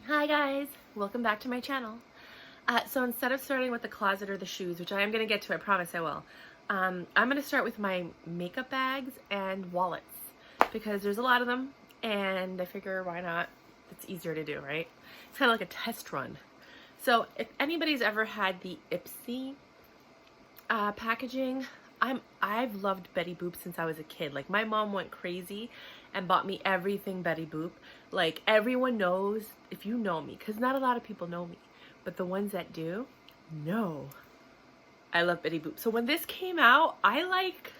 Hi guys, welcome back to my channel. So instead of starting with the closet or the shoes, which I am going to get to, I promise I will, I'm going to start with my makeup bags and wallets because there's a lot of them and I figure why not? It's easier to do, right? It's kind of like a test run. So if anybody's ever had the Ipsy packaging, I've loved Betty Boop since I was a kid. Like my mom went crazy and bought me everything Betty Boop. Like everyone knows, if you know me, because not a lot of people know me, but the ones that do know I love Betty Boop. So when this came out, I like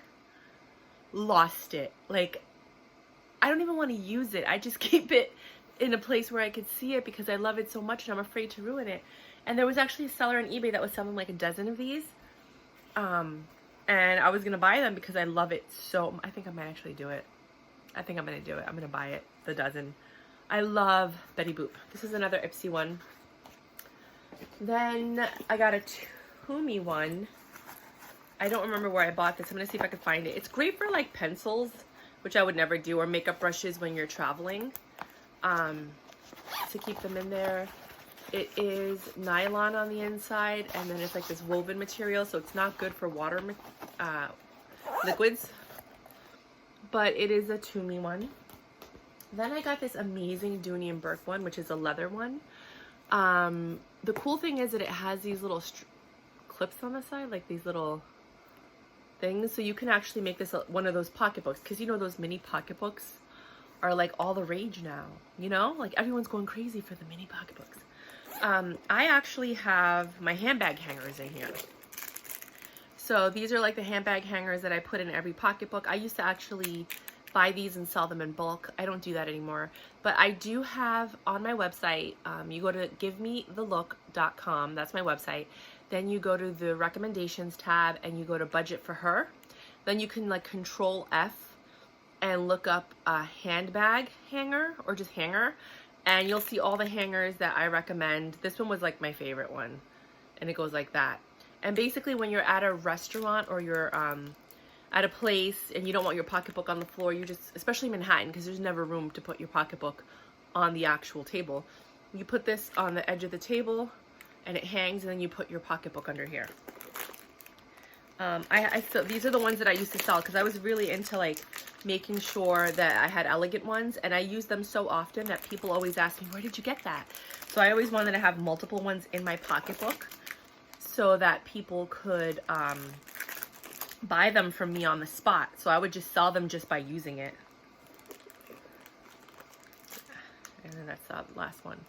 lost it. Like I don't even want to use it. I just keep it in a place where I could see it because I love it so much and I'm afraid to ruin it. And there was actually a seller on eBay that was selling like a dozen of these. And I was gonna buy them because I love it so. I think I might actually do it. I think I'm gonna do it. I'm gonna buy it, the dozen. I love Betty Boop. This is another Ipsy one. Then I got a Toomey one. I don't remember where I bought this. I'm gonna see if I can find it. It's great for like pencils, which I would never do, or makeup brushes when you're traveling, to keep them in there. It is nylon on the inside, and then it's like this woven material, so it's not good for water liquids, but it is a Toomey one. Then I got this amazing Dooney and Burke one, which is a leather one. The cool thing is that it has these little clips on the side, like these little things, so you can actually make this one of those pocketbooks, because you know those mini pocketbooks are like all the rage now, you know, like everyone's going crazy for the mini pocketbooks. I actually have my handbag hangers in here. So these are like the handbag hangers that I put in every pocketbook. I used to actually buy these and sell them in bulk. I don't do that anymore. But I do have on my website, you go to givemethelook.com. That's my website. Then you go to the recommendations tab and you go to budget for her. Then you can like Control F and look up a handbag hanger or just hanger. And you'll see all the hangers that I recommend. This one was like my favorite one. And it goes like that. And basically when you're at a restaurant or you're at a place and you don't want your pocketbook on the floor, you just, especially Manhattan, because there's never room to put your pocketbook on the actual table. You put this on the edge of the table and it hangs, and then you put your pocketbook under here. These are the ones that I used to sell because I was really into like making sure that I had elegant ones, and I use them so often that people always ask me, where did you get that? So I always wanted to have multiple ones in my pocketbook so that people could buy them from me on the spot. So I would just sell them just by using it. And then that's the last one.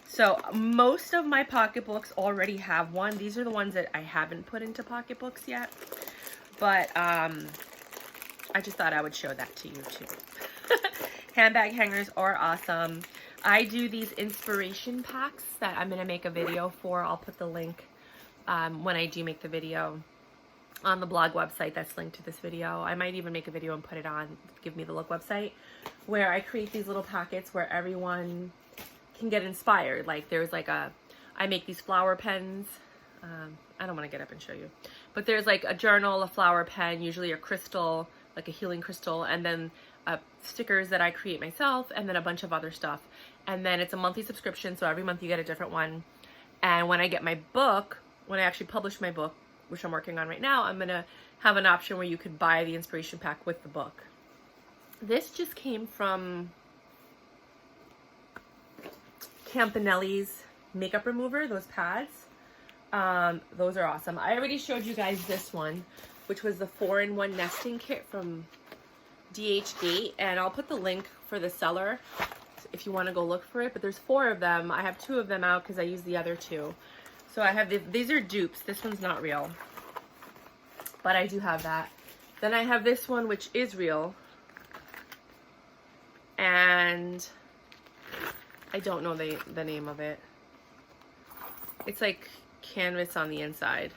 So most of my pocketbooks already have one. These are the ones that I haven't put into pocketbooks yet. But I just thought I would show that to you too. Handbag hangers are awesome. I do these inspiration packs that I'm going to make a video for. I'll put the link when I do make the video on the blog website that's linked to this video. I might even make a video and put it on Give Me the Look website, where I create these little packets where everyone can get inspired. Like there's like I make these flower pens. I don't want to get up and show you, but there's like a journal, a flower pen, usually a crystal, like a healing crystal, and then stickers that I create myself, and then a bunch of other stuff. And then it's a monthly subscription, so every month you get a different one. And when I get my book, when I actually publish my book, which I'm working on right now, I'm going to have an option where you could buy the inspiration pack with the book. This just came from Campanelli's makeup remover, those pads. Those are awesome. I already showed you guys this one, which was the 4-in-1 nesting kit from DH and I'll put the link for the seller if you want to go look for it. But there's 4 of them. I have 2 of them out because I use the other 2. So I have these are dupes. This one's not real, but I do have that. Then I have this one, which is real, and I don't know the name of it. It's like canvas on the inside.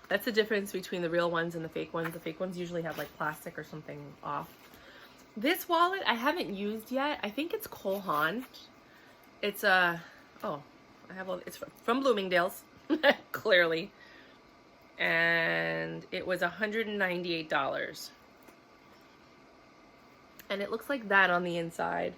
That's the difference between the real ones and the fake ones. The fake ones usually have like plastic or something off. This wallet I haven't used yet. I think it's Cole Haan. It's it's from Bloomingdale's, clearly. And it was $198. And it looks like that on the inside.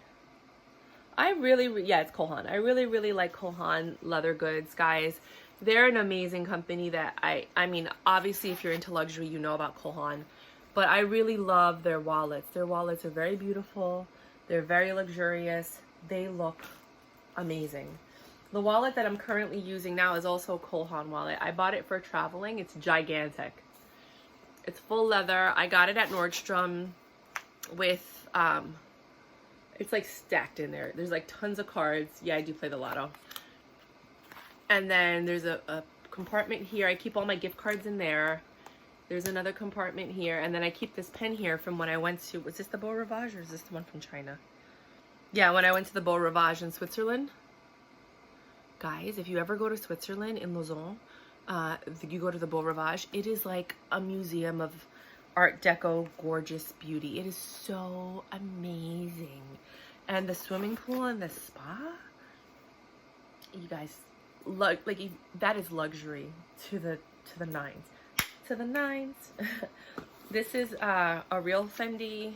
Yeah, it's Kohan. I really like Kohan leather goods, guys. They're an amazing company that I mean, obviously if you're into luxury, you know about Kohan, but I really love their wallets. Their wallets are very beautiful. They're very luxurious. They look amazing. The wallet that I'm currently using now is also a Kohan wallet. I bought it for traveling. It's gigantic. It's full leather. I got it at Nordstrom with, it's like stacked in there. There's like tons of cards. Yeah, I do play the lotto. And then there's a compartment here. I keep all my gift cards in there. There's another compartment here. And then I keep this pen here from when I went to, was this the Beau Rivage or is this the one from China? Yeah, when I went to the Beau Rivage in Switzerland. Guys, if you ever go to Switzerland in Lausanne, you go to the Beau Rivage, it is like a museum of Art Deco gorgeous beauty. It is so amazing. And the swimming pool and the spa, you guys, that is luxury to the nines. To the nines. This is a real Fendi.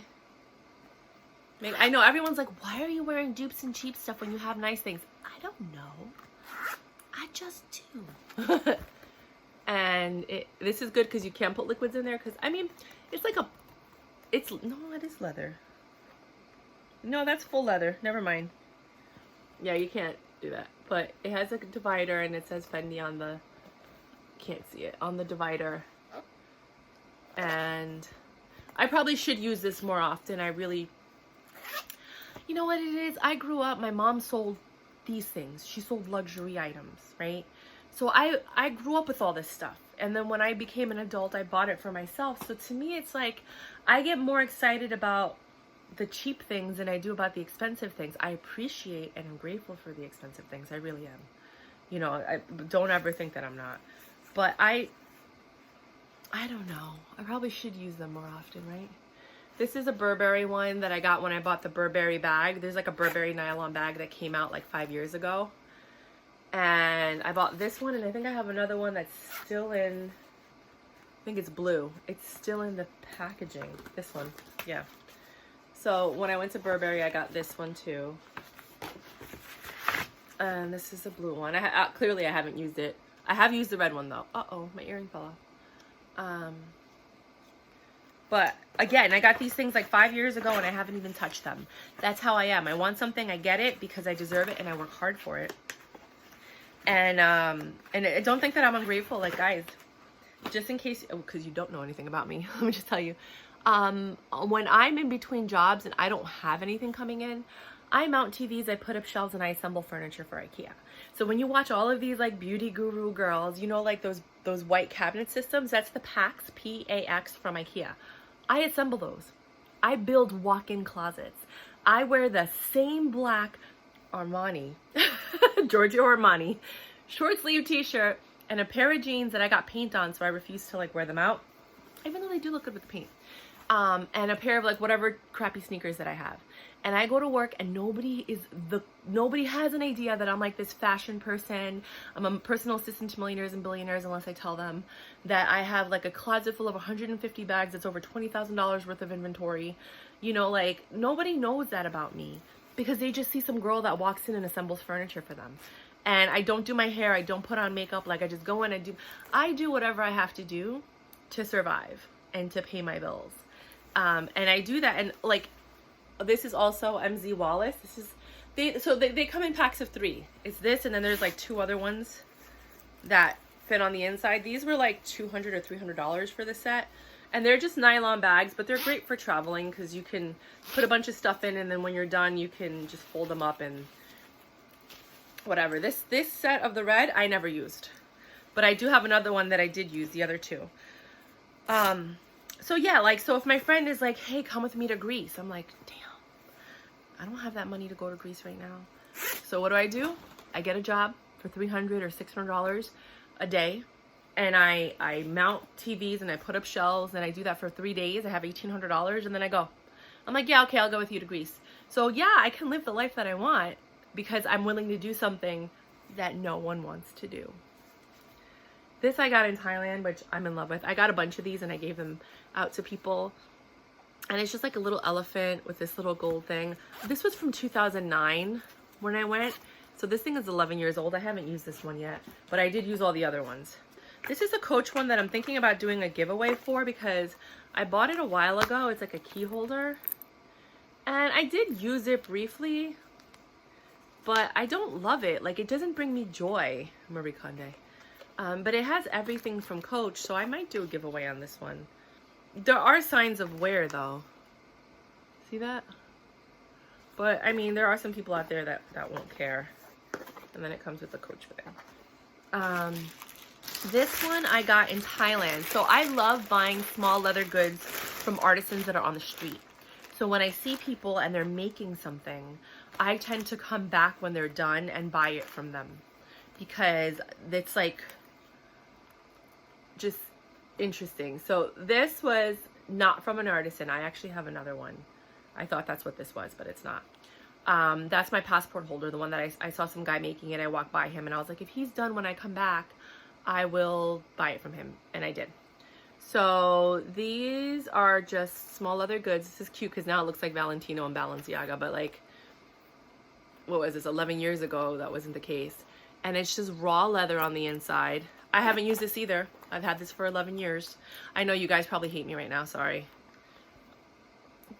I know everyone's like, why are you wearing dupes and cheap stuff when you have nice things? I don't know. I just do. And this is good because you can't put liquids in there. Because, I mean, it's like no, it is leather. No, that's full leather. Never mind. Yeah, you can't do that. But it has a divider and it says Fendi on the, can't see it, on the divider. And I probably should use this more often. You know what it is? I grew up, my mom sold these things. She sold luxury items, right? So I grew up with all this stuff. And then when I became an adult, I bought it for myself. So to me, it's like, I get more excited about the cheap things than I do about the expensive things. I appreciate and I'm grateful for the expensive things. I really am. You know, I don't ever think that I'm not. But I don't know. I probably should use them more often, right? This is a Burberry one that I got when I bought the Burberry bag. There's like a Burberry nylon bag that came out like 5 years ago. And I bought this one, and I think I have another one that's still in, I think it's blue. It's still in the packaging. This one, yeah. So when I went to Burberry, I got this one too. And this is a blue one. Clearly I haven't used it. I have used the red one though. Uh-oh, my earring fell off. But again, I got these things like 5 years ago and I haven't even touched them. That's how I am. I want something, I get it because I deserve it and I work hard for it. And don't think that I'm ungrateful. Like, guys, just in case, because you don't know anything about me, let me just tell you. When I'm in between jobs and I don't have anything coming in, I mount TVs, I put up shelves, and I assemble furniture for IKEA. So when you watch all of these like beauty guru girls, you know, like those white cabinet systems, that's the PAX, P-A-X from IKEA. I assemble those. I build walk-in closets. I wear the same black Armani, Giorgio Armani, short sleeve t-shirt and a pair of jeans that I got paint on, so I refuse to like wear them out, even though they do look good with the paint. And a pair of like whatever crappy sneakers that I have. And I go to work and nobody has an idea that I'm like this fashion person. I'm a personal assistant to millionaires and billionaires unless I tell them that I have like a closet full of 150 bags that's over $20,000 worth of inventory. You know, like nobody knows that about me because they just see some girl that walks in and assembles furniture for them. And I don't do my hair. I don't put on makeup. Like I just go in and I do whatever I have to do to survive and to pay my bills. And I do that. And like, this is also MZ Wallace. They come in packs of 3. It's this, and then there's like 2 other ones that fit on the inside. These were like $200 or $300 for the set. And they're just nylon bags, but they're great for traveling because you can put a bunch of stuff in, and then when you're done, you can just fold them up and whatever. This set of the red, I never used. But I do have another one that I did use, the other 2. So yeah, like, so if my friend is like, hey, come with me to Greece, I'm like, damn, I don't have that money to go to Greece right now. So what do? I get a job for $300 or $600 a day, and I mount TVs and I put up shelves, and I do that for 3 days. I have $1,800, and then I go. I'm like, yeah, okay, I'll go with you to Greece. So yeah, I can live the life that I want because I'm willing to do something that no one wants to do. This I got in Thailand, which I'm in love with. I got a bunch of these and I gave them out to people. And it's just like a little elephant with this little gold thing. This was from 2009 when I went. So this thing is 11 years old. I haven't used this one yet, but I did use all the other ones. This is a Coach one that I'm thinking about doing a giveaway for because I bought it a while ago. It's like a key holder. And I did use it briefly, but I don't love it. Like, it doesn't bring me joy, Marie Kondo. But it has everything from Coach, so I might do a giveaway on this one. There are signs of wear, though. See that? But, I mean, there are some people out there that won't care. And then it comes with the Coach thing. This one I got in Thailand. So I love buying small leather goods from artisans that are on the street. So when I see people and they're making something, I tend to come back when they're done and buy it from them. Because it's like just interesting. So this was not from an artisan. I actually have another one. I thought that's what this was, but it's not. That's my passport holder, the one that I saw some guy making it. I walked by him and I was like, if he's done when I come back, I will buy it from him. And I did. So these are just small leather goods. This is cute because now it looks like Valentino and Balenciaga, but like, what was this, 11 years ago, that wasn't the case. And it's just raw leather on the inside. I haven't used this either. I've had this for 11 years. I know you guys probably hate me right now, sorry.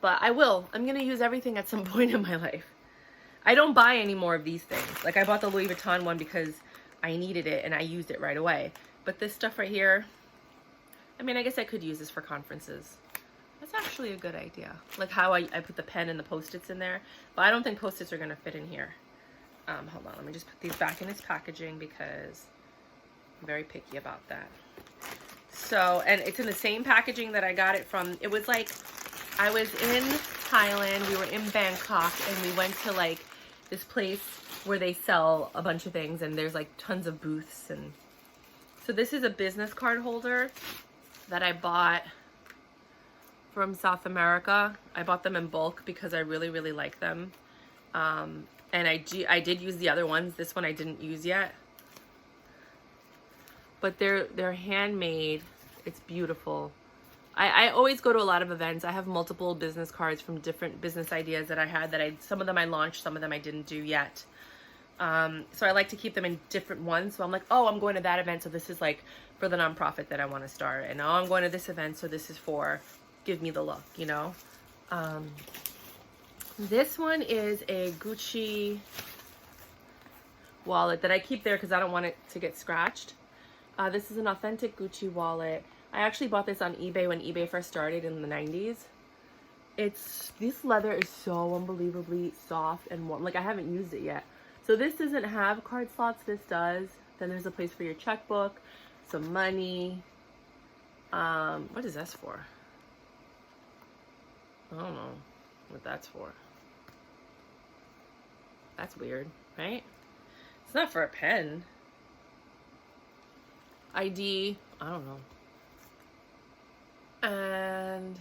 But I will. I'm going to use everything at some point in my life. I don't buy any more of these things. Like, I bought the Louis Vuitton one because I needed it and I used it right away. But this stuff right here, I mean, I guess I could use this for conferences. That's actually a good idea. Like how I put the pen and the Post-its in there. But I don't think Post-its are going to fit in here. Hold on, let me just put these back in its packaging because I'm very picky about that. So, and it's in the same packaging that I got it from. It was like, I was in Thailand, we were in Bangkok, and we went to like this place where they sell a bunch of things and there's like tons of booths. And so this is a business card holder that I bought from South America. I bought them in bulk because I really, really like them. And I did use the other ones. This one I didn't use yet. But they're handmade. It's beautiful. I always go to a lot of events. I have multiple business cards from different business ideas that I had that some of them I launched, some of them I didn't do yet. So I like to keep them in different ones. So I'm like, oh, I'm going to that event. So this is like for the nonprofit that I want to start. And oh, I'm going to this event. So this is for give me the look, you know? This one is a Gucci wallet that I keep there because I don't want it to get scratched. This is an authentic Gucci wallet. I actually bought this on eBay when eBay first started in the 90s. This leather is so unbelievably soft and warm. Like, I haven't used it yet. So this doesn't have card slots. This does. Then there's a place for your checkbook, some money. What is this for? I don't know what that's for. That's weird, right? It's not for a pen. ID, I don't know. And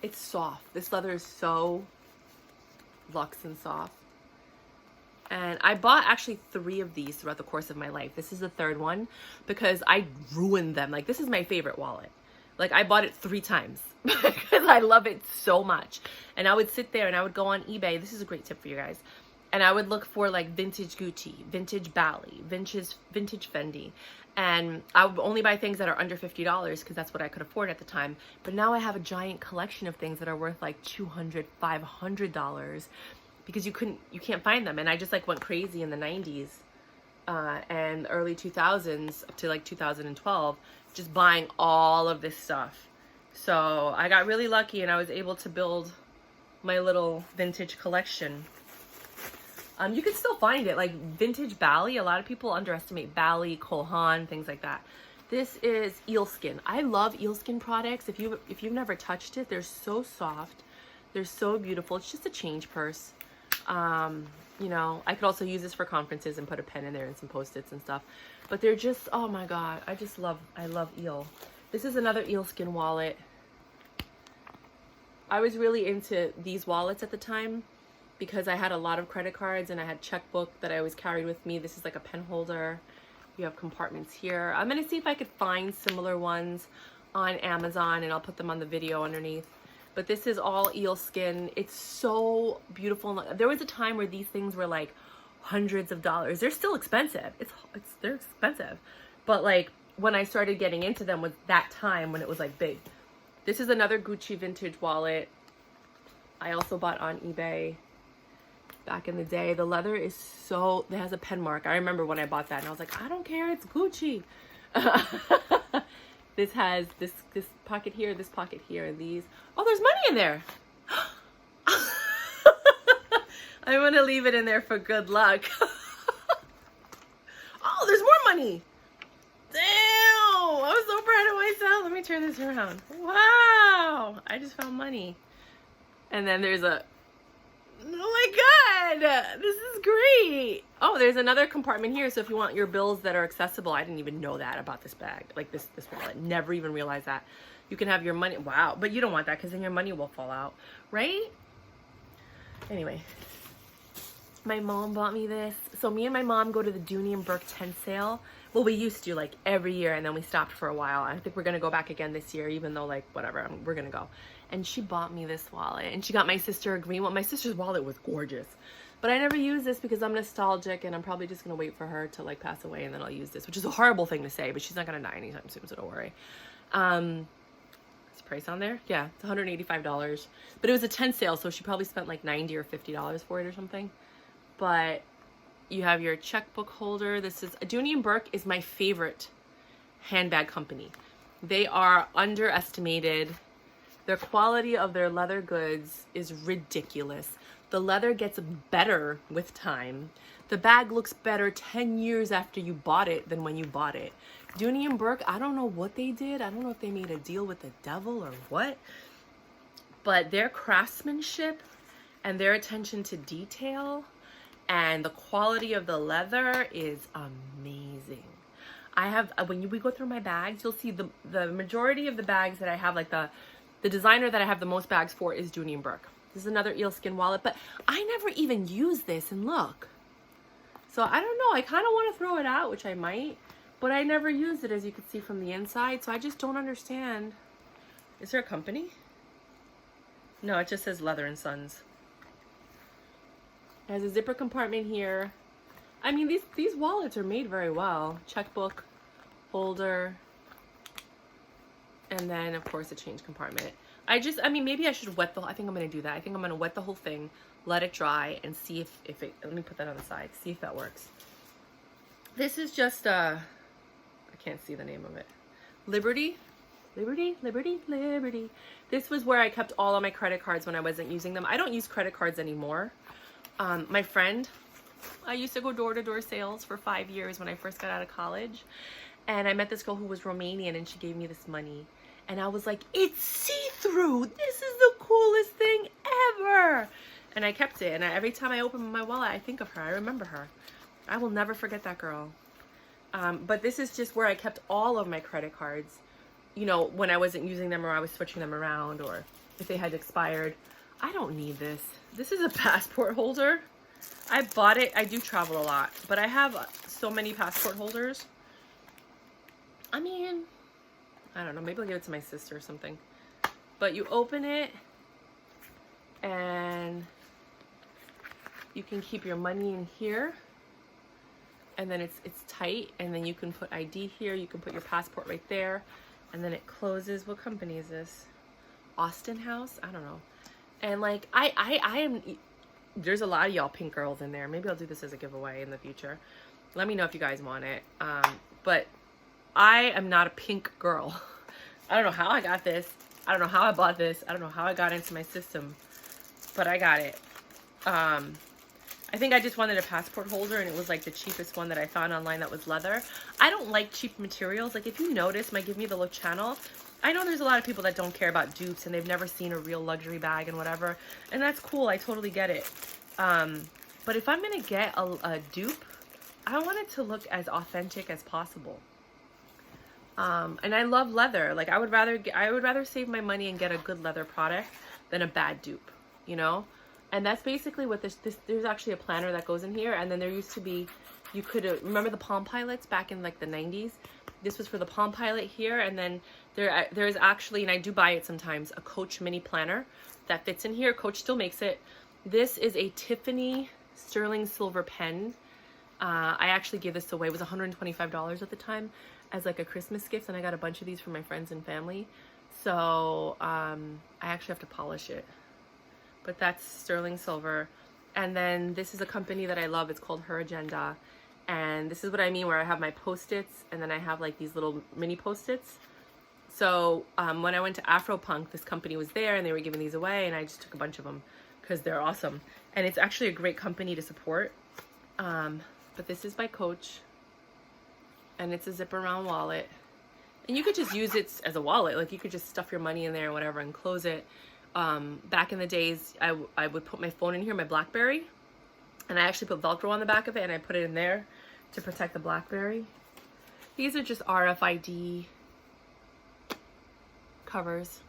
it's soft. This leather is so luxe and soft. And I bought actually 3 of these throughout the course of my life. This is the 3rd one because I ruined them. Like, this is my favorite wallet. Like, I bought it 3 times because I love it so much. And I would sit there and I would go on eBay. This is a great tip for you guys. And I would look for like vintage Gucci, vintage Bali, vintage Fendi. And I would only buy things that are under $50 because that's what I could afford at the time. But now I have a giant collection of things that are worth like $200, $500 because you can't find them. And I just like went crazy in the 90s and early 2000s up to like 2012, just buying all of this stuff. So I got really lucky and I was able to build my little vintage collection. You can still find it, like vintage Bali. A lot of people underestimate Bali, Kohan, things like that. This is eel skin. I love eel skin products. If you've never touched it, they're so soft. They're so beautiful. It's just a change purse. You know, I could also use this for conferences and put a pen in there and some Post-its and stuff. But they're just, oh my God, I love eel. This is another eel skin wallet. I was really into these wallets at the time because I had a lot of credit cards and I had checkbook that I always carried with me. This is like a pen holder. You have compartments here. I'm gonna see if I could find similar ones on Amazon and I'll put them on the video underneath. But this is all eel skin. It's so beautiful. There was a time where these things were like hundreds of dollars. They're still expensive. They're expensive. But like when I started getting into them was that time when it was like big. This is another Gucci vintage wallet. I also bought on eBay back in the day. The leather is so, it has a pen mark. I remember when I bought that and I was like, I don't care, it's Gucci. This has this pocket here, this pocket here, and these. Oh, there's money in there. I'm gonna leave it in there for good luck. Oh, there's more money. Damn, I'm so proud of myself. Let me turn this around. Wow, I just found money. And then there's a, oh my God, this is great. Oh, there's another compartment here. So if you want your bills that are accessible, I didn't even know that about this bag, like this wallet. Never even realized that. You can have your money, wow, but you don't want that because then your money will fall out, right? Anyway, my mom bought me this. So me and my mom go to the Dooney and Burke tent sale. Well, we used to like every year, and then we stopped for a while. I think we're gonna go back again this year, even though like whatever, we're gonna go. And she bought me this wallet, and she got my sister a green one. My sister's wallet was gorgeous, but I never use this because I'm nostalgic, and I'm probably just gonna wait for her to like pass away, and then I'll use this, which is a horrible thing to say, but she's not gonna die anytime soon, so don't worry. Is the price on there? Yeah, it's $185, but it was a tent sale, so she probably spent like $90 or $50 for it or something. But you have your checkbook holder. This is Dooney and Burke is my favorite handbag company. They are underestimated. Their quality of their leather goods is ridiculous. The leather gets better with time. The bag looks better 10 years after you bought it than when you bought it. Dooney and Burke, I don't know what they did. I don't know if they made a deal with the devil or what. But their craftsmanship and their attention to detail and the quality of the leather is amazing. I have, when we go through my bags, you'll see the majority of the bags that I have, like the designer that I have the most bags for is Dooney and Burke. This is another eelskin wallet, but I never even use this, and look. So I don't know, I kind of want to throw it out, which I might, but I never use it, as you can see from the inside, so I just don't understand. Is there a company? No, it just says Leather and Sons. It has a zipper compartment here. I mean, these wallets are made very well. Checkbook, holder, and then of course a change compartment. I mean, maybe I should wet I think I'm gonna do that. I think I'm gonna wet the whole thing, let it dry, and see if it, let me put that on the side, see if that works. This is just, I can't see the name of it. Liberty. This was where I kept all of my credit cards when I wasn't using them. I don't use credit cards anymore. My friend, I used to go door-to-door sales for 5 years when I first got out of college. And I met this girl who was Romanian, and she gave me this money. And I was like, it's see-through. This is the coolest thing ever. And I kept it. And every time I open my wallet, I think of her. I remember her. I will never forget that girl. But this is just where I kept all of my credit cards. You know, when I wasn't using them, or I was switching them around, or if they had expired. I don't need this. This is a passport holder. I bought it. I do travel a lot, but I have so many passport holders. I mean, I don't know. Maybe I'll give it to my sister or something. But you open it, and you can keep your money in here. And then it's tight, and then you can put ID here. You can put your passport right there, and then it closes. What company is this? Austin House? I don't know. And like, I am, there's a lot of y'all pink girls in there. Maybe I'll do this as a giveaway in the future. Let me know if you guys want it. But I am not a pink girl. I don't know how I got this. I don't know how I bought this. I don't know how I got into my system, but I got it. I think I just wanted a passport holder, and it was like the cheapest one that I found online that was leather. I don't like cheap materials. Like, if you notice my Give Me the Look channel, I know there's a lot of people that don't care about dupes, and they've never seen a real luxury bag and whatever, and that's cool. I totally get it. But if I'm gonna get a dupe, I want it to look as authentic as possible. And I love leather. Like, I would rather save my money and get a good leather product than a bad dupe, you know? And that's basically what there's actually a planner that goes in here. And then there used to be, you could, remember the Palm Pilots back in like the 90s? This was for the Palm Pilot here. And then There's actually, and I do buy it sometimes, a Coach mini planner that fits in here. Coach still makes it. This is a Tiffany sterling silver pen. I actually gave this away. It was $125 at the time as like a Christmas gift, and I got a bunch of these from my friends and family. So I actually have to polish it. But that's sterling silver. And then this is a company that I love. It's called Her Agenda. And this is what I mean, where I have my Post-its, and then I have like these little mini Post-its. So when I went to Afropunk, this company was there and they were giving these away, and I just took a bunch of them because they're awesome. And it's actually a great company to support. But this is by Coach, and it's a zip around wallet. And you could just use it as a wallet. Like you could just stuff your money in there or whatever and close it. Back in the days, I would put my phone in here, my BlackBerry, and I actually put Velcro on the back of it, and I put it in there to protect the BlackBerry. These are just RFID covers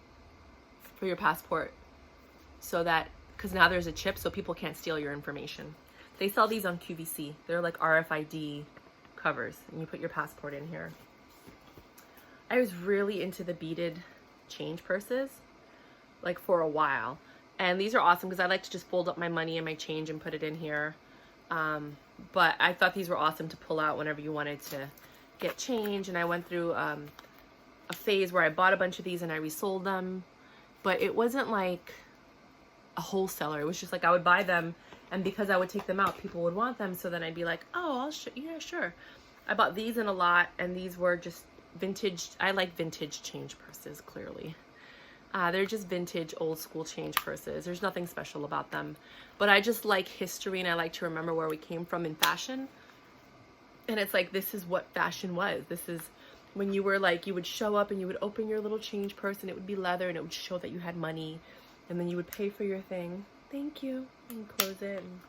for your passport, so that, because now there's a chip so people can't steal your information. They sell these on QVC. They're like RFID covers, and you put your passport in here. I was really into the beaded change purses, like for a while. And these are awesome because I like to just fold up my money and my change and put it in here. But I thought these were awesome to pull out whenever you wanted to get change. And I went through a phase where I bought a bunch of these and I resold them. But it wasn't like a wholesaler. It was just like I would buy them, and because I would take them out, people would want them. So then I'd be like, oh, yeah, sure. I bought these in a lot, and these were just vintage. I like vintage change purses, clearly. They're just vintage, old school change purses. There's nothing special about them. But I just like history, and I like to remember where we came from in fashion. And it's like, this is what fashion was. This is when you were like, you would show up and you would open your little change purse, and it would be leather, and it would show that you had money. And then you would pay for your thing. Thank you. And close it. And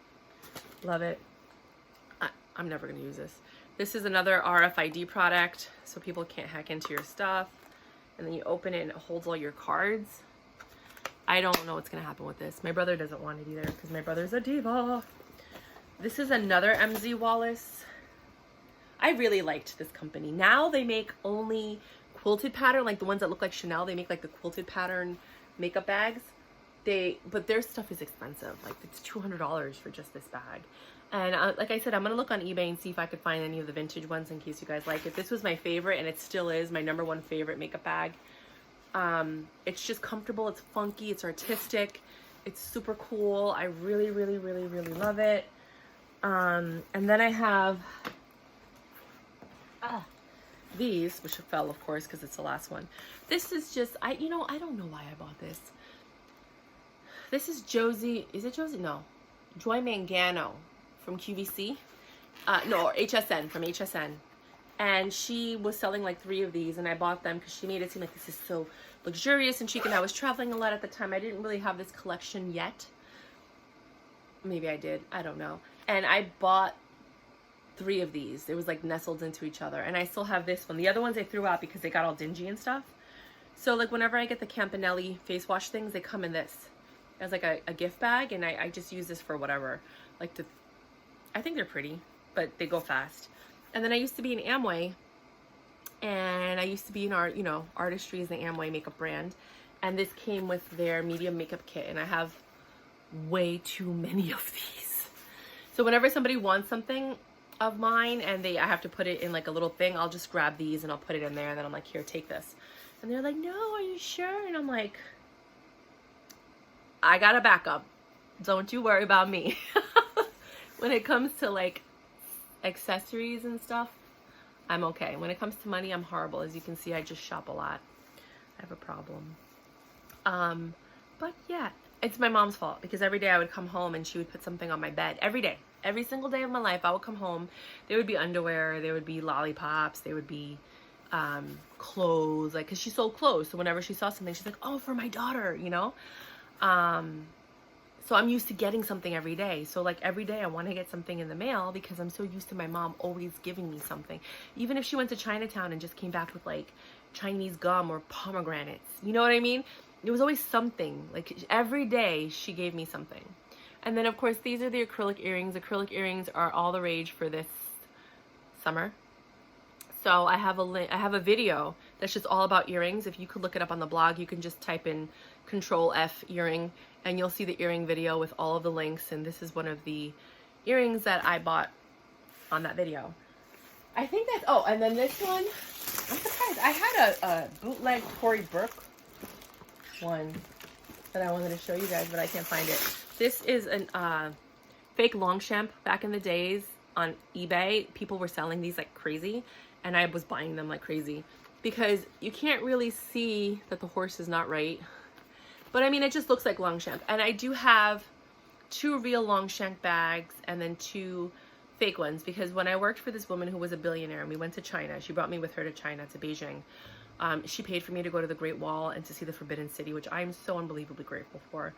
love it. I'm never going to use this. This is another RFID product, so people can't hack into your stuff. And then you open it and it holds all your cards. I don't know what's going to happen with this. My brother doesn't want it either because my brother's a diva. This is another MZ Wallace. I really liked this company. Now they make only quilted pattern, like the ones that look like Chanel. They make like the quilted pattern makeup bags. But their stuff is expensive. Like it's $200 for just this bag. And like I said, I'm going to look on eBay and see if I could find any of the vintage ones in case you guys like it. This was my favorite, and it still is my #1 favorite makeup bag. It's just comfortable. It's funky. It's artistic. It's super cool. I really, really, really, really love it. And then I have these, which fell, of course, because it's the last one. This is just, I don't know why I bought this. This is Josie. Is it Josie? No. Joy Mangano from QVC. No, HSN, from HSN. And she was selling like 3 of these, and I bought them because she made it seem like this is so luxurious and chic, and I was traveling a lot at the time. I didn't really have this collection yet. Maybe I did. I don't know. And I bought 3 of these. It was like nestled into each other. And I still have this one. The other ones I threw out because they got all dingy and stuff. So like whenever I get the Campanelli face wash things, they come in this as like a gift bag, and I just use this for whatever. Like I think they're pretty, but they go fast. And then I used to be in Amway, and I used to be in Artistry is the Amway makeup brand, and this came with their medium makeup kit, and I have way too many of these. So whenever somebody wants something of mine and I have to put it in like a little thing, I'll just grab these and I'll put it in there, and then I'm like, here, take this. And they're like, no, are you sure? And I'm like, I got a backup. Don't you worry about me. When it comes to like accessories and stuff, I'm okay. When it comes to money, I'm horrible. As you can see, I just shop a lot. I have a problem. But yeah, it's my mom's fault because every day I would come home and she would put something on my bed. Every day. Every single day of my life, I would come home. There would be underwear. There would be lollipops. There would be clothes. Like, because she sold clothes. So whenever she saw something, she's like, oh, for my daughter, So I'm used to getting something every day. So like every day I want to get something in the mail because I'm so used to my mom always giving me something. Even if she went to Chinatown and just came back with like Chinese gum or pomegranates. You know what I mean? It was always something. Like every day she gave me something. And then of course these are the acrylic earrings. Acrylic earrings are all the rage for this summer. So I have a video that's just all about earrings. If you could look it up on the blog, you can just type in Control F earring and you'll see the earring video with all of the links. And this is one of the earrings that I bought on that video. I think that's, oh, and then this one, I'm surprised. I had a bootleg Tory Burke one that I wanted to show you guys, but I can't find it. This is an fake Longchamp. Back in the days on eBay, people were selling these like crazy, and I was buying them like crazy because you can't really see that the horse is not right. But I mean, it just looks like Longchamp. And I do have 2 real Longshank bags and then 2 fake ones, because when I worked for this woman who was a billionaire and we went to China, she brought me with her to China, to Beijing. She paid for me to go to the Great Wall and to see the Forbidden City, which I'm so unbelievably grateful for.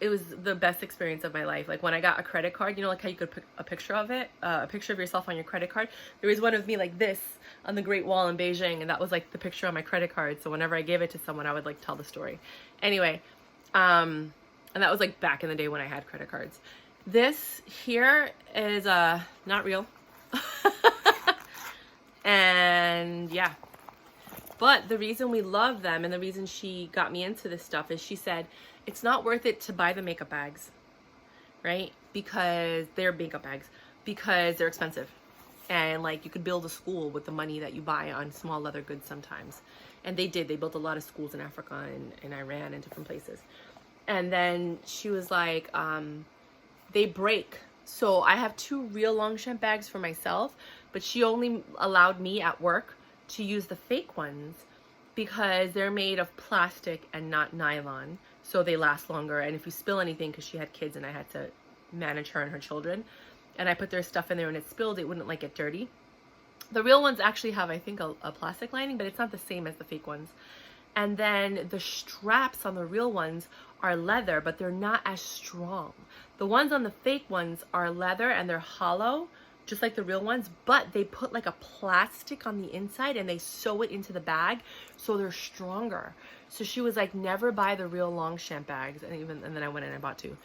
It was the best experience of my life. Like when I got a credit card, you know, like how you could put a picture of it, a picture of yourself on your credit card. There was one of me like this on the Great Wall in Beijing, and that was like the picture on my credit card. So whenever I gave it to someone, I would like tell the story. Anyway, and that was like back in the day when I had credit cards. This here is not real. And yeah. But the reason we love them and the reason she got me into this stuff is she said, it's not worth it to buy the makeup bags, right? Because they're makeup bags, because they're expensive. And like you could build a school with the money that you buy on small leather goods sometimes. And they did. They built a lot of schools in Africa and Iran and different places. And then she was like, they break. So I have 2 real Longchamp bags for myself, but she only allowed me at work to use the fake ones because they're made of plastic and not nylon, so they last longer. And if you spill anything, because she had kids and I had to manage her and her children, and I put their stuff in there and it spilled, it wouldn't like get dirty. The real ones actually have, I think, a plastic lining, but it's not the same as the fake ones. And then the straps on the real ones are leather, but they're not as strong. The ones on the fake ones are leather and they're hollow, just like the real ones, but they put like a plastic on the inside and they sew it into the bag, so they're stronger. So she was like, never buy the real Longchamp bags. And then I went in and I bought 2.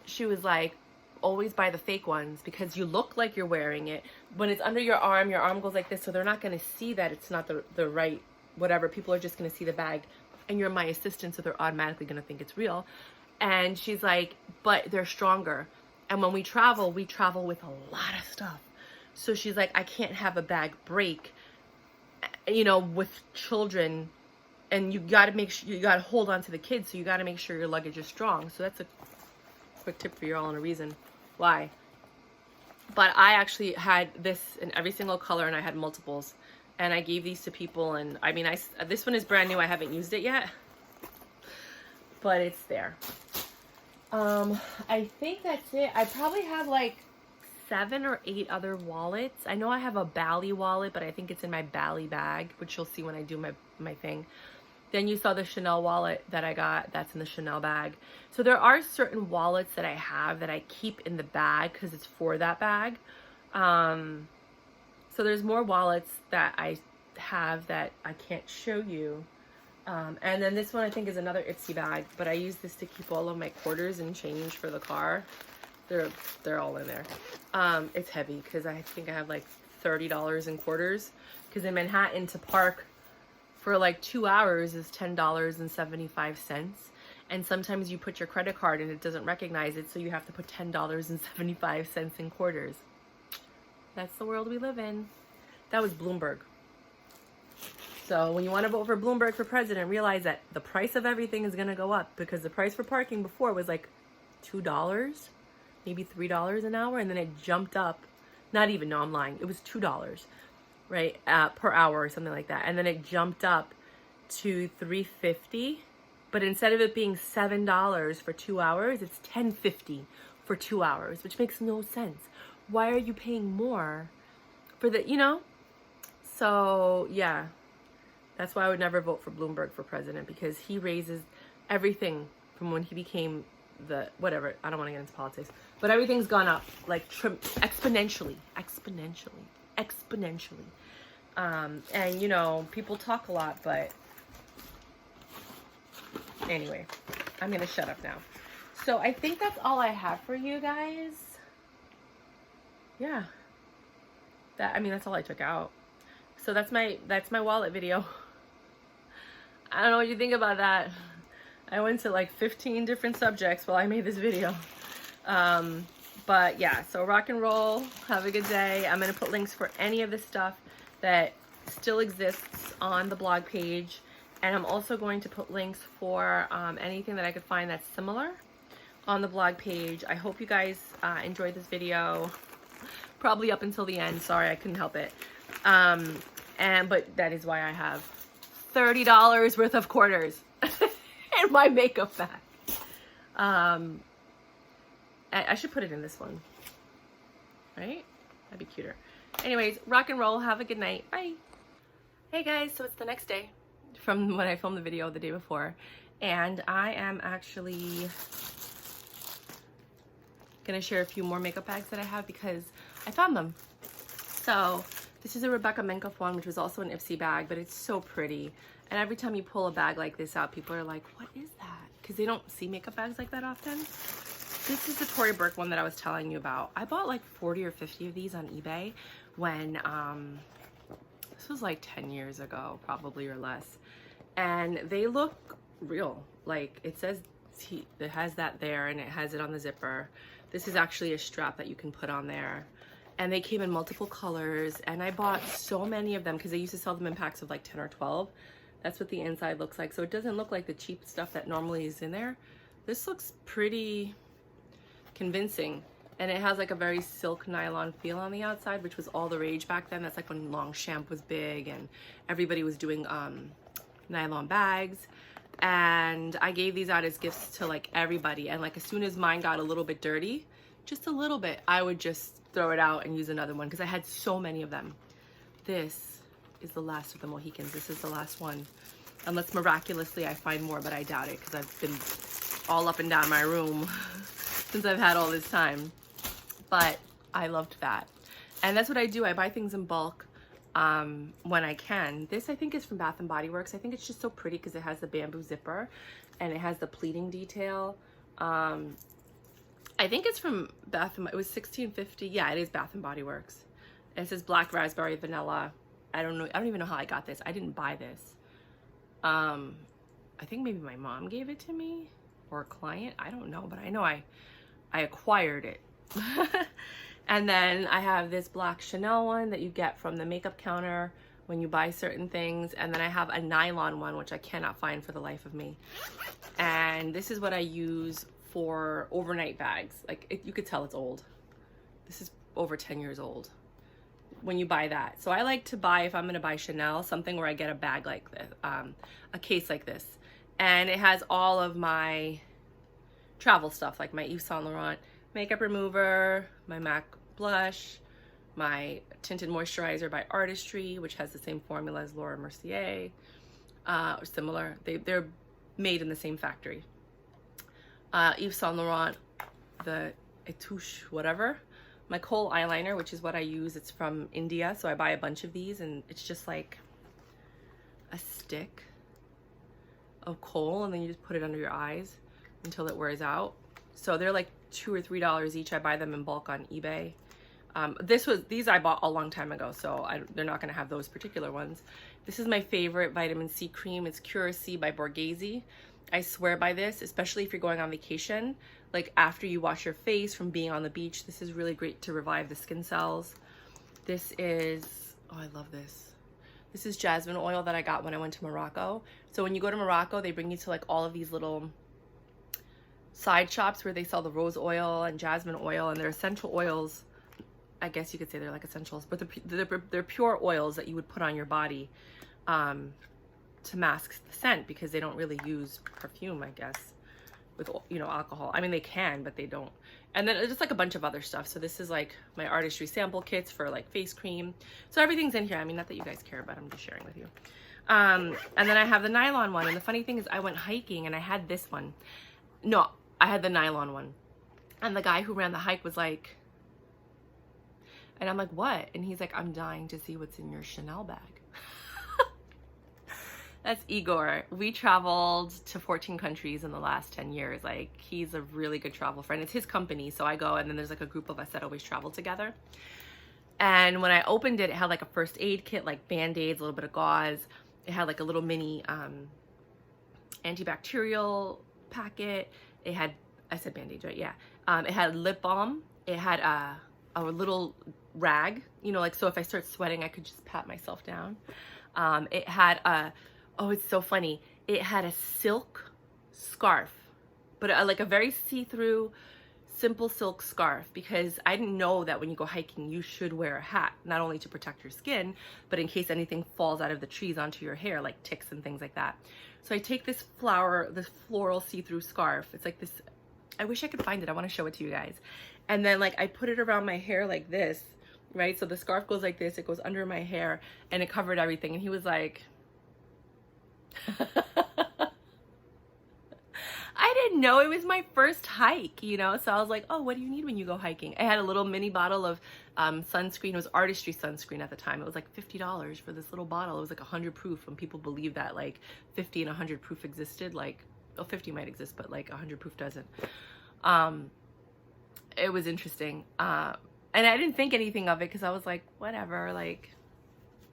She was like, always buy the fake ones because you look like you're wearing it. When it's under your arm goes like this, so they're not going to see that it's not the right whatever. People are just going to see the bag, and you're my assistant, so they're automatically going to think it's real. And she's like, but they're stronger. And when we travel with a lot of stuff. So she's like, I can't have a bag break, you know, with children. And you got to make sure, you got to hold on to the kids. So you got to make sure your luggage is strong. So that's a quick tip for you all and a reason why. But I actually had this in every single color, and I had multiples. And I gave these to people. And I mean, this one is brand new. I haven't used it yet. But it's there. I think that's it. I probably have like 7 or 8 other wallets. I know I have a Bali wallet, but I think it's in my Bali bag, which you'll see when I do my thing. Then you saw the Chanel wallet that I got. That's in the Chanel bag. So there are certain wallets that I have that I keep in the bag because it's for that bag. So there's more wallets that I have that I can't show you. And then this one I think is another Ipsy bag, but I use this to keep all of my quarters and change for the car. They're all in there. It's heavy because I think I have like $30 in quarters, because in Manhattan to park for like 2 hours is $10.75. And sometimes you put your credit card and it doesn't recognize it, so you have to put $10.75 in quarters. That's the world we live in. That was Bloomberg. So when you want to vote for Bloomberg for president, realize that the price of everything is going to go up, because the price for parking before was like $2, maybe $3 an hour. And then it jumped up. Not even, no, I'm lying. It was $2, right? Per hour or something like that. And then it jumped up to $3.50. But instead of it being $7 for 2 hours, it's $10.50 for 2 hours, which makes no sense. Why are you paying more for the, you know? So yeah. That's why I would never vote for Bloomberg for president, because he raises everything from when he became the, whatever, I don't want to get into politics, but everything's gone up like exponentially. And you know, people talk a lot, but anyway, I'm going to shut up now. So I think that's all I have for you guys. Yeah. That's all I took out. So that's my wallet video. I don't know what you think about that. I went to like 15 different subjects while I made this video. But yeah, so rock and roll. Have a good day. I'm going to put links for any of the stuff that still exists on the blog page. And I'm also going to put links for anything that I could find that's similar on the blog page. I hope you guys enjoyed this video. Probably up until the end. Sorry, I couldn't help it. But that is why I have $30 worth of quarters in my makeup bag. I should put it in this one, right? That'd be cuter. Anyways, rock and roll. Have a good night. Bye. Hey guys, so it's the next day from when I filmed the video the day before, and I am actually gonna share a few more makeup bags that I have because I found them. So this is a Rebecca Minkoff one, which was also an Ipsy bag, but it's so pretty. And every time you pull a bag like this out, people are like, what is that? Because they don't see makeup bags like that often. This is the Tory Burch one that I was telling you about. I bought like 40 or 50 of these on eBay when, this was like 10 years ago, probably, or less. And they look real. Like, it says, it has that there, and it has it on the zipper. This is actually a strap that you can put on there. And they came in multiple colors, and I bought so many of them because they used to sell them in packs of like 10 or 12. That's what the inside looks like. So it doesn't look like the cheap stuff that normally is in there. This looks pretty convincing. And it has like a very silk nylon feel on the outside, which was all the rage back then. That's like when Longchamp was big and everybody was doing nylon bags. And I gave these out as gifts to like everybody. And like as soon as mine got a little bit dirty, just a little bit, I would just throw it out and use another one because I had so many of them. This is the last of the Mohicans. This is the last one. Unless miraculously I find more, but I doubt it because I've been all up and down my room since I've had all this time. But I loved that. And that's what I do. I buy things in bulk when I can. This I think is from Bath and Body Works. I think it's just so pretty because it has the bamboo zipper and it has the pleating detail. I think it's from Bath and, it was $16.50. Yeah, it is Bath and Body Works. And it says black raspberry vanilla. I don't know. I don't even know how I got this. I didn't buy this. I think maybe my mom gave it to me or a client. I don't know, but I know I acquired it. And then I have this black Chanel one that you get from the makeup counter when you buy certain things. And then I have a nylon one, which I cannot find for the life of me. And this is what I use for overnight bags. Like you could tell it's old. This is over 10 years old when you buy that. So I like to buy, if I'm going to buy Chanel, something where I get a bag like this, a case like this. And it has all of my travel stuff, like my Yves Saint Laurent makeup remover, my MAC blush, my tinted moisturizer by Artistry, which has the same formula as Laura Mercier, or similar. They're made in the same factory. Yves Saint Laurent, the Etouche, whatever. My kohl eyeliner, which is what I use, it's from India, so I buy a bunch of these, and it's just like a stick of kohl, and then you just put it under your eyes until it wears out. So they're like $2 or $3 each. I buy them in bulk on eBay. These I bought a long time ago, so they're not going to have those particular ones. This is my favorite vitamin C cream. It's Cura C by Borghese. I swear by this, especially if you're going on vacation. Like after you wash your face from being on the beach, this is really great to revive the skin cells. This is, oh, I love this. This is jasmine oil that I got when I went to Morocco. So when you go to Morocco, they bring you to like all of these little side shops where they sell the rose oil and jasmine oil, and they're essential oils. I guess you could say they're like essentials, but they're pure oils that you would put on your body to mask the scent, because they don't really use perfume, I guess, with, you know, alcohol. I mean, they can, but they don't. And then it's just like a bunch of other stuff. So this is like my Artistry sample kits for like face cream. So everything's in here. I mean, not that you guys care, but I'm just sharing with you. And then I have the nylon one. And the funny thing is I went hiking and I had this one. No, I had the nylon one. And the guy who ran the hike was like, and I'm like, what? And he's like, I'm dying to see what's in your Chanel bag. That's Igor. We traveled to 14 countries in the last 10 years. Like, he's a really good travel friend. It's his company, so I go, and then there's like a group of us that always travel together. And when I opened it, it had like a first aid kit, like Band-Aids, a little bit of gauze. It had like a little mini antibacterial packet. It had, I said Band-Aids, right? Yeah. It had lip balm. It had a little rag, you know, like, so if I start sweating, I could just pat myself down. It had oh, it's so funny. It had a silk scarf, but like a very see-through, simple silk scarf, because I didn't know that when you go hiking, you should wear a hat, not only to protect your skin, but in case anything falls out of the trees onto your hair, like ticks and things like that. So I take this floral see-through scarf. It's like this, I wish I could find it. I want to show it to you guys. And then like I put it around my hair like this, right? So the scarf goes like this, it goes under my hair, and it covered everything. And he was like, I didn't know it was my first hike, you know? So I was like, oh, what do you need when you go hiking? I had a little mini bottle of sunscreen. It was Artistry sunscreen at the time. It was like $50 for this little bottle. It was like 100 proof, when people believe that like 50 and 100 proof existed. Like, oh, 50 might exist, but like 100 proof doesn't. It was interesting. And I didn't think anything of it because I was like, whatever, like,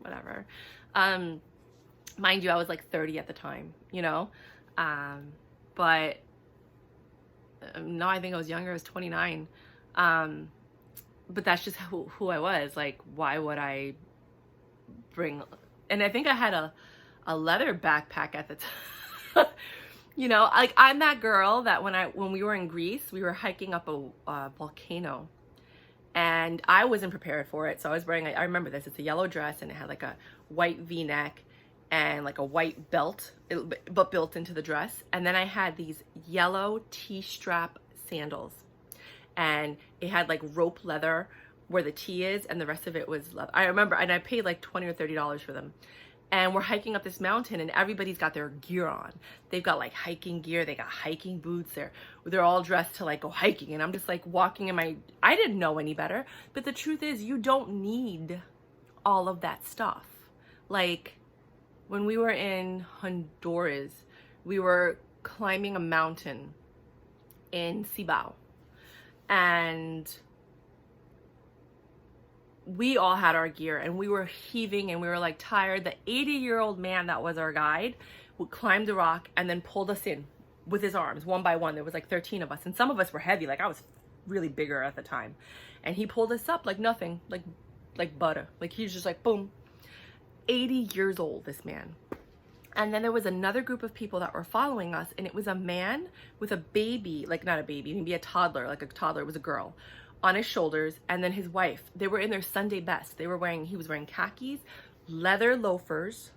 whatever. Mind you, I was like 30 at the time, you know? But no, I think I was younger. I was 29. But that's just who I was. Like, why would I bring... And I think I had a leather backpack at the time. You know, like, I'm that girl that when we were in Greece, we were hiking up a volcano. And I wasn't prepared for it. So I was wearing, I remember this, it's a yellow dress, and it had like a white V-neck and like a white belt, but built into the dress. And then I had these yellow T-strap sandals. And it had like rope leather where the T is, and the rest of it was leather. I remember, and I paid like $20 or $30 for them. And we're hiking up this mountain, and everybody's got their gear on. They've got like hiking gear, they got hiking boots, they're all dressed to like go hiking. And I'm just like walking in my, I didn't know any better, but the truth is you don't need all of that stuff. Like when we were in Honduras, we were climbing a mountain in Cibao, and we all had our gear, and we were heaving, and we were like tired. The 80-year-old man that was our guide would climb the rock and then pulled us in with his arms one by one. There was like 13 of us, and some of us were heavy. Like, I was really bigger at the time, and he pulled us up like nothing, like butter. Like, he was just like, boom. 80 years old, this man. And then there was another group of people that were following us, and it was a man with a baby, like not a baby, maybe a toddler, like a toddler, it was a girl, on his shoulders, and then his wife. They were in their Sunday best. He was wearing khakis, leather loafers,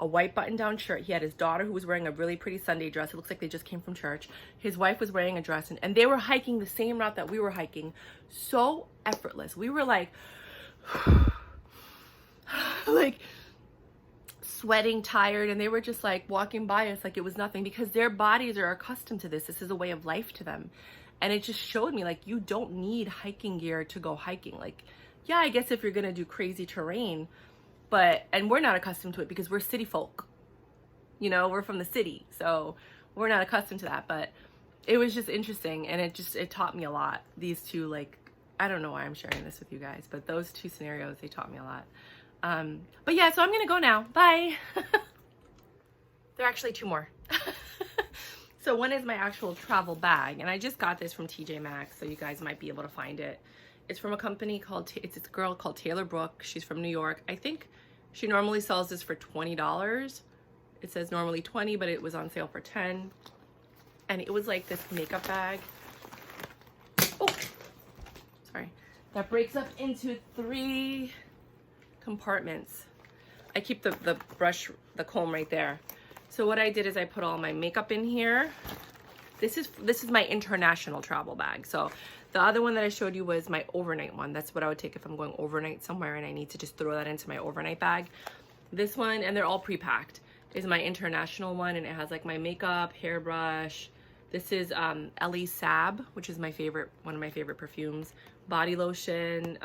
a white button-down shirt. He had his daughter who was wearing a really pretty Sunday dress. It looks like they just came from church. His wife was wearing a dress, and they were hiking the same route that we were hiking. So effortless. We were like, like sweating, tired, and they were just like walking by us like it was nothing, because their bodies are accustomed to this. This is a way of life to them. And it just showed me, like, you don't need hiking gear to go hiking. Like, yeah, I guess if you're gonna do crazy terrain, and we're not accustomed to it because we're city folk. You know, we're from the city, so we're not accustomed to that. But it was just interesting, and it taught me a lot. These two, like, I don't know why I'm sharing this with you guys, but those two scenarios, they taught me a lot. But yeah, so I'm gonna go now. Bye. There are actually two more. So one is my actual travel bag, and I just got this from TJ Maxx, so you guys might be able to find it. It's from a company called, it's this girl called Taylor Brook. She's from New York. I think she normally sells this for $20. It says normally 20, but it was on sale for 10. And it was like this makeup bag. Oh, sorry. That breaks up into 3 compartments. I keep the brush, the comb right there. So what I did is I put all my makeup in here. This is my international travel bag. So the other one that I showed you was my overnight one. That's what I would take if I'm going overnight somewhere and I need to just throw that into my overnight bag. This one, and they're all pre-packed, is my international one, and it has like my makeup, hairbrush. This is Ellie Sab, which is my favorite, one of my favorite perfumes. Body lotion,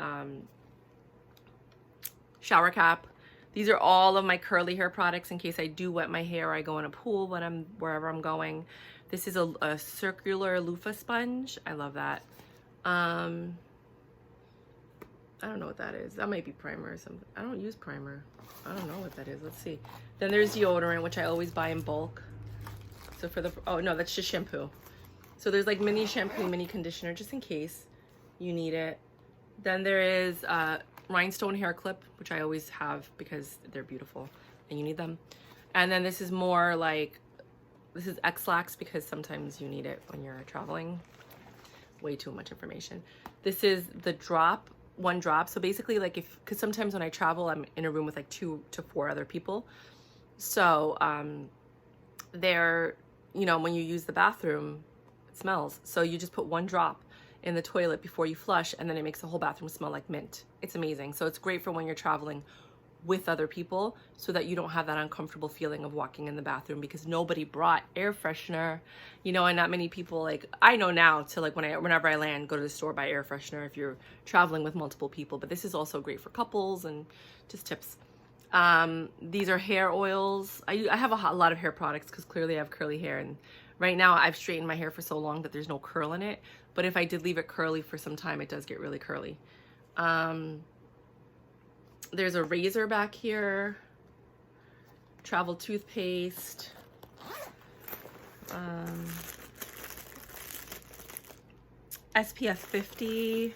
shower cap. These are all of my curly hair products in case I do wet my hair or I go in a pool when wherever I'm going. This is a circular loofah sponge. I love that. I don't know what that is. That might be primer or something. I don't use primer. I don't know what that is. Let's see. Then there's deodorant, which I always buy in bulk. So for the, oh no, that's just shampoo. So there's like mini shampoo, mini conditioner, just in case you need it. Then there is rhinestone hair clip, which I always have because they're beautiful and you need them. And then this is more like, this is X-Lax because sometimes you need it when you're traveling. Way too much information. This is the drop, one drop. So basically like because sometimes when I travel, I'm in a room with like 2 to 4 other people. So they're, you know, when you use the bathroom, it smells. So you just put 1 drop in the toilet before you flush, and then it makes the whole bathroom smell like mint. It's amazing. So it's great for when you're traveling with other people so that you don't have that uncomfortable feeling of walking in the bathroom because nobody brought air freshener, you know, and not many people, like, I know now to like whenever I land, go to the store, buy air freshener if you're traveling with multiple people, but this is also great for couples and just tips. These are hair oils. I have a lot of hair products because clearly I have curly hair, and right now I've straightened my hair for so long that there's no curl in it, but if I did leave it curly for some time, it does get really curly. There's a razor back here, travel toothpaste, SPF 50.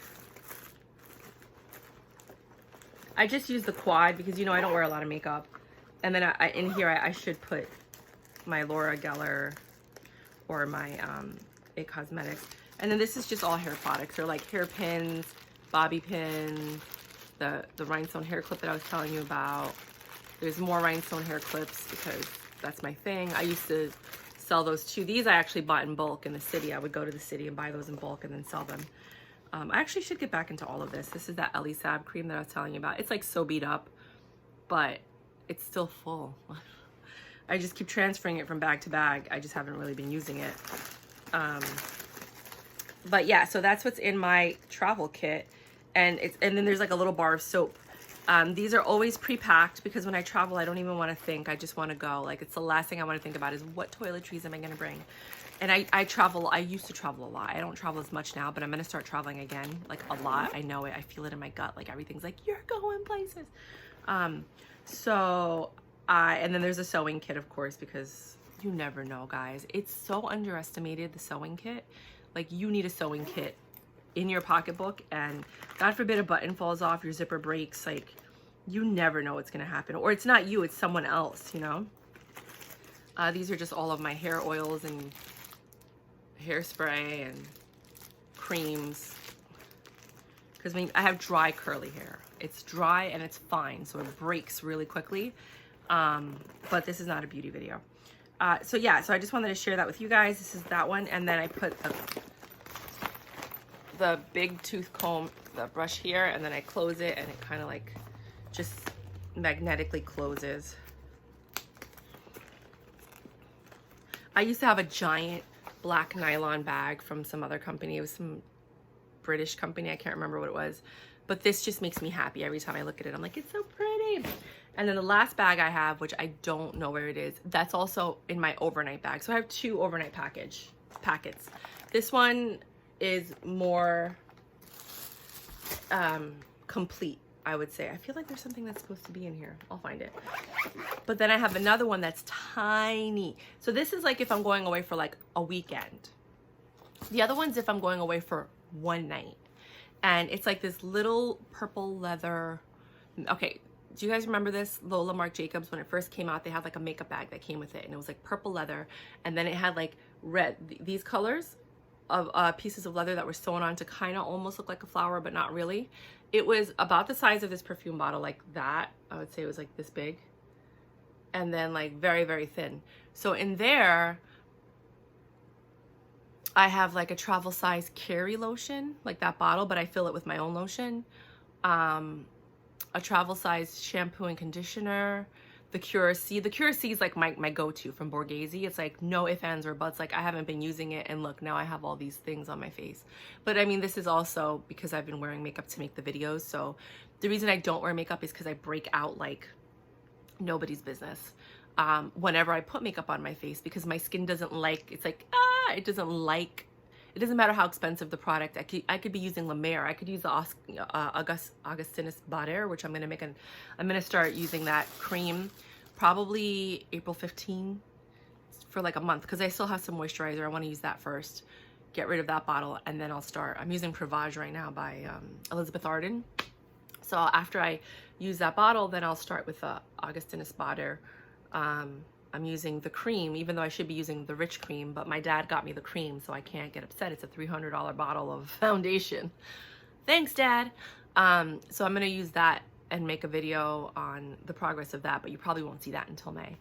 I just use the quad because, you know, I don't wear a lot of makeup. And then in here, I should put my Laura Geller or my It Cosmetics. And then this is just all hair products. They're like hair pins, bobby pins, the rhinestone hair clip that I was telling you about. There's more rhinestone hair clips because that's my thing. I used to sell those too. These I actually bought in bulk in the city. I would go to the city and buy those in bulk and then sell them. I actually should get back into all of this. This is that Ellie Sab cream that I was telling you about. It's like so beat up, but it's still full. I just keep transferring it from bag to bag. I just haven't really been using it. But yeah, so that's what's in my travel kit. And then there's like a little bar of soap. These are always pre-packed because when I travel, I don't even want to think. I just want to go. Like, it's the last thing I want to think about is what toiletries am I going to bring? And I travel. I used to travel a lot. I don't travel as much now, but I'm going to start traveling again, like a lot. I know it. I feel it in my gut. Like, everything's like, you're going places. And then there's a sewing kit, of course, because you never know, guys. It's so underestimated, the sewing kit. Like, you need a sewing kit in your pocketbook, and God forbid a button falls off, your zipper breaks, like, you never know what's gonna happen. Or it's not you, it's someone else, you know? These are just all of my hair oils and hairspray and creams. Because I have dry curly hair. It's dry and it's fine, so it breaks really quickly. But this is not a beauty video. So yeah, so I just wanted to share that with you guys. This is that one, and then I put the big tooth comb, the brush here, and then I close it, and it kind of like just magnetically closes. I used to have a giant black nylon bag from some other company. It was some British company. I can't remember what it was, but this just makes me happy every time I look at it. I'm like, it's so pretty. And then the last bag I have, which I don't know where it is, that's also in my overnight bag. So I have 2 overnight packets. This one is more complete, I would say. I feel like there's something that's supposed to be in here. I'll find it. But then I have another one that's tiny. So this is like if I'm going away for like a weekend. The other one's if I'm going away for one night. And it's like this little purple leather. Okay, do you guys remember this? Lola Marc Jacobs, when it first came out, they had like a makeup bag that came with it, and it was like purple leather, and then it had like red, these colors of pieces of leather that were sewn on to kind of almost look like a flower, but not really. It was about the size of this perfume bottle, like that. I would say it was like this big, and then like very, very thin. So in there, I have like a travel size Carry lotion, like that bottle, but I fill it with my own lotion. A travel size shampoo and conditioner. The Cure C. The Cure C is like my go-to from Borghese. It's like no ifs, ands, or buts. Like, I haven't been using it, and look, now I have all these things on my face. But I mean, this is also because I've been wearing makeup to make the videos. So the reason I don't wear makeup is because I break out like nobody's business whenever I put makeup on my face, because my skin doesn't like, it's like, it doesn't like, it doesn't matter how expensive the product. I could be using La Mer. I could use the Augustinus Bader, which I'm gonna start using that cream probably April 15 for like a month, because I still have some moisturizer. I want to use that first, get rid of that bottle, and then I'll start. I'm using Privage right now by Elizabeth Arden. So after I use that bottle, then I'll start with the Augustinus Bader. I'm using the cream, even though I should be using the rich cream, but my dad got me the cream, so I can't get upset. It's a $300 bottle of foundation. Thanks, Dad. So I'm gonna use that and make a video on the progress of that, but you probably won't see that until May.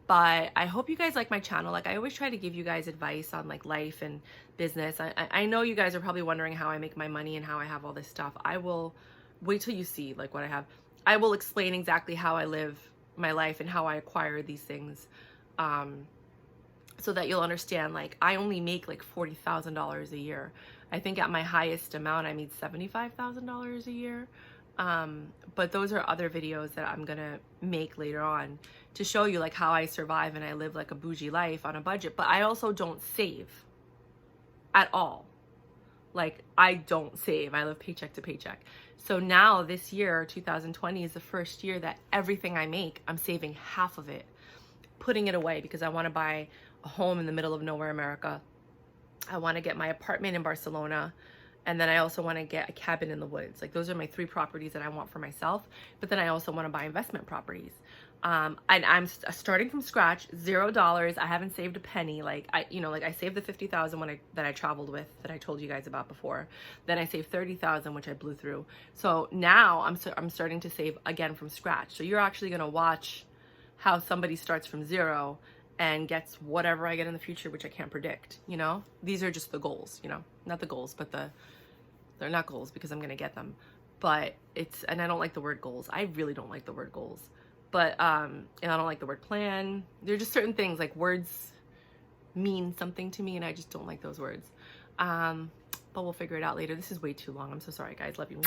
But I hope you guys like my channel. Like, I always try to give you guys advice on like life and business. I know you guys are probably wondering how I make my money and how I have all this stuff. I will wait till you see like what I have. I will explain exactly how I live my life and how I acquire these things, so that you'll understand. Like, I only make like $40,000 a year. I think at my highest amount I made $75,000 a year. But those are other videos that I'm gonna make later on to show you like how I survive and I live like a bougie life on a budget. But I also don't save at all. Like, I don't save. I live paycheck to paycheck. So now this year, 2020, is the first year that everything I make, I'm saving half of it, putting it away, because I want to buy a home in the middle of nowhere, America. I want to get my apartment in Barcelona. And then I also want to get a cabin in the woods. Like, those are my 3 properties that I want for myself. But then I also want to buy investment properties. And I'm starting from scratch, $0. I haven't saved a penny. Like, I saved the 50,000 that I traveled with, that I told you guys about before. Then I saved 30,000, which I blew through. So now I'm starting to save again from scratch. So you're actually gonna watch how somebody starts from 0 and gets whatever I get in the future, which I can't predict. These are just the goals. Not the goals, but they're not goals because I'm gonna get them. But and I don't like the word goals. I really don't like the word goals. But, and I don't like the word plan. There are just certain things, like, words mean something to me, and I just don't like those words. But we'll figure it out later. This is way too long. I'm so sorry, guys. Love you.